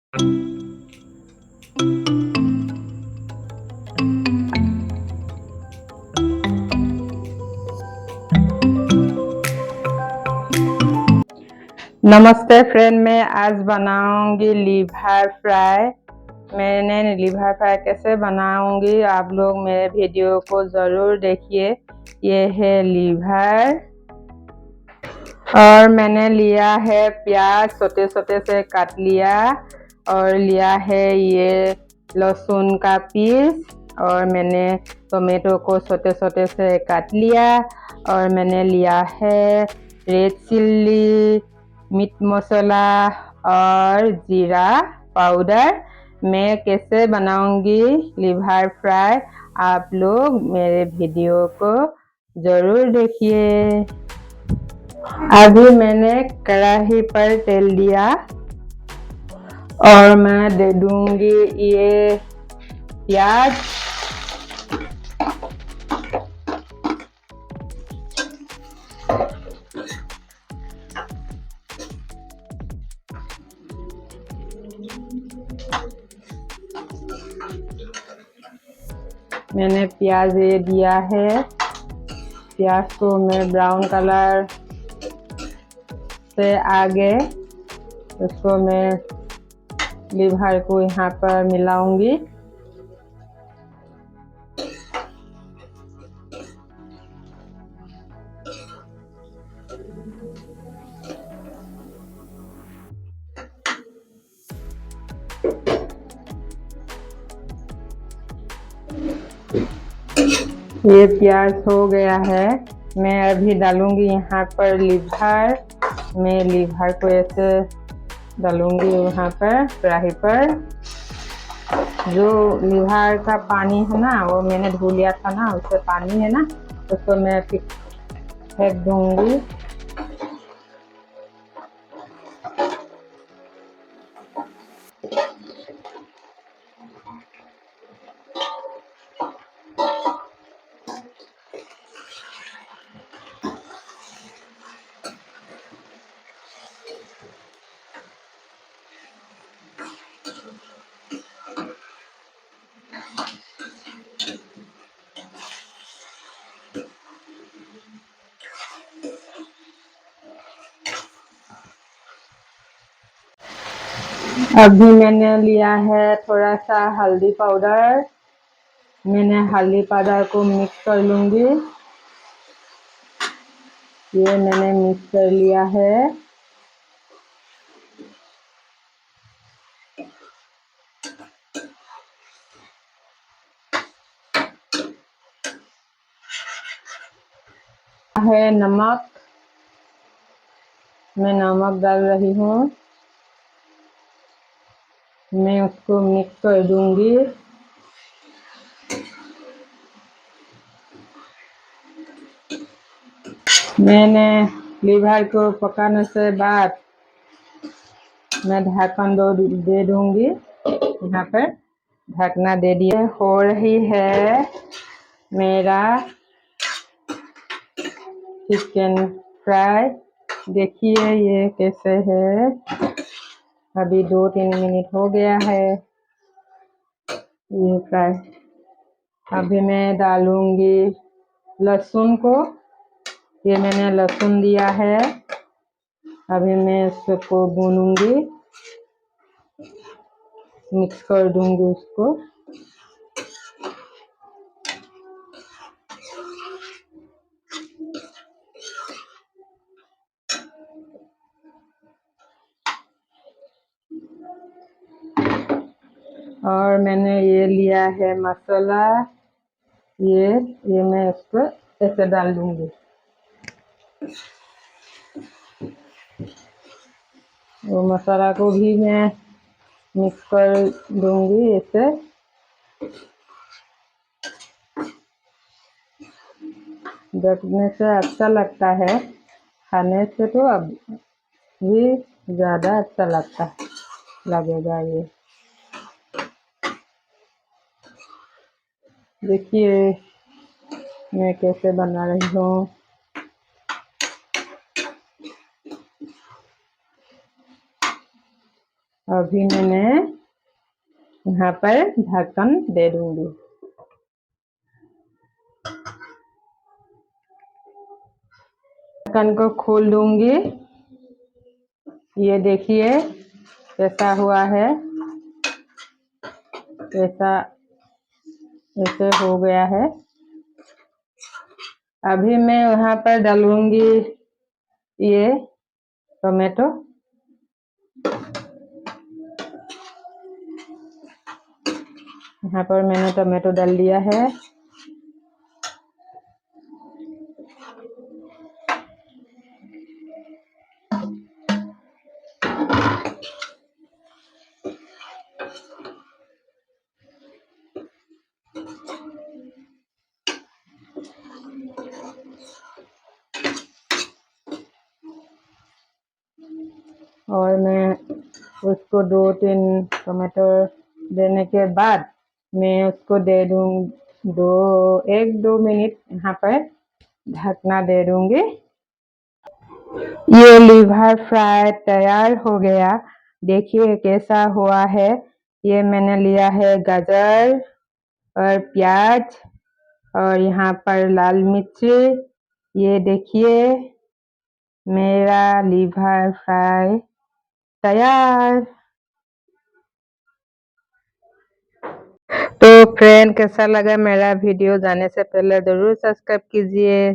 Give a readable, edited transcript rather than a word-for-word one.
नमस्ते फ्रेंड, मैं आज बनाऊंगी लीवर फ्राई। मैंने लीवर फ्राई कैसे बनाऊंगी आप लोग मेरे वीडियो को ज़रूर देखिए। ये है लीवर और मैंने लिया है प्याज, छोटे छोटे से काट लिया, और लिया है ये लहसुन का पीस, और मैंने टोमेटो को छोटे छोटे से काट लिया, और मैंने लिया है रेड चिल्ली, मीट मसाला और जीरा पाउडर। मैं कैसे बनाऊंगी लीवर फ्राई आप लोग मेरे वीडियो को ज़रूर देखिए। अभी मैंने कढ़ाई पर तेल दिया और मैं दे दूंगी ये प्याज, मैंने प्याज दे दिया है। प्याज को मैं ब्राउन कलर से आगे उसको मैं लीवर को यहाँ पर मिलाऊंगी। ये प्याज हो गया है। मैं अभी डालूंगी यहाँ पर लीवर। मैं लीवर को ऐसे डालूंगी यहाँ पर कढ़ाई पर। जो लीवर का पानी है ना, वो मैंने धो लिया था ना, उससे पानी है ना, उसको मैं फेंक दूंगी। अभी मैंने लिया है थोड़ा सा हल्दी पाउडर। मैंने हल्दी पाउडर को मिक्स कर लूंगी। ये मैंने मिक्स कर लिया है। है नमक, मैं नमक डाल रही हूँ। मैं उसको मिक्स कर दूंगी। मैंने लीवर को पकाने से बाद मैं ढक्कन दे दूंगी। यहाँ पर ढकना दे दिए। हो रही है मेरा चिकन फ्राई। देखिए ये कैसे है। अभी 2-3 मिनट हो गया है ये फ्राई। अभी मैं डालूंगी लहसुन को। ये मैंने लहसुन दिया है। अभी मैं इसको भूनूंगी, मिक्स कर दूंगी उसको। और मैंने ये लिया है मसाला। ये मैं इसको ऐसे डाल दूंगी। वो मसाला को भी मैं मिक्स कर दूंगी ऐसे। देखने से अच्छा लगता है, खाने से तो अब भी ज़्यादा अच्छा लगेगा ये। देखिए मैं कैसे बना रही हूँ। अभी मैंने यहाँ पर ढक्कन दे दूंगी। ढक्कन को खोल दूंगी। ये देखिए कैसा हुआ है, ऐसे हो गया है। अभी मैं यहाँ पर डालूंगी ये टोमेटो। यहाँ पर मैंने टोमेटो डाल दिया है। और मैं उसको 2-3 टोमेटो देने के बाद मैं उसको दे दूँ 1-2 मिनट यहाँ पर ढकना दे दूंगी। ये लिवर फ्राई तैयार हो गया। देखिए कैसा हुआ है। ये मैंने लिया है गाजर और प्याज और यहाँ पर लाल मिर्ची। ये देखिए मेरा लिवर फ्राई तैयार। तो फ्रेंड कैसा लगा मेरा वीडियो? जाने से पहले जरूर सब्सक्राइब कीजिए।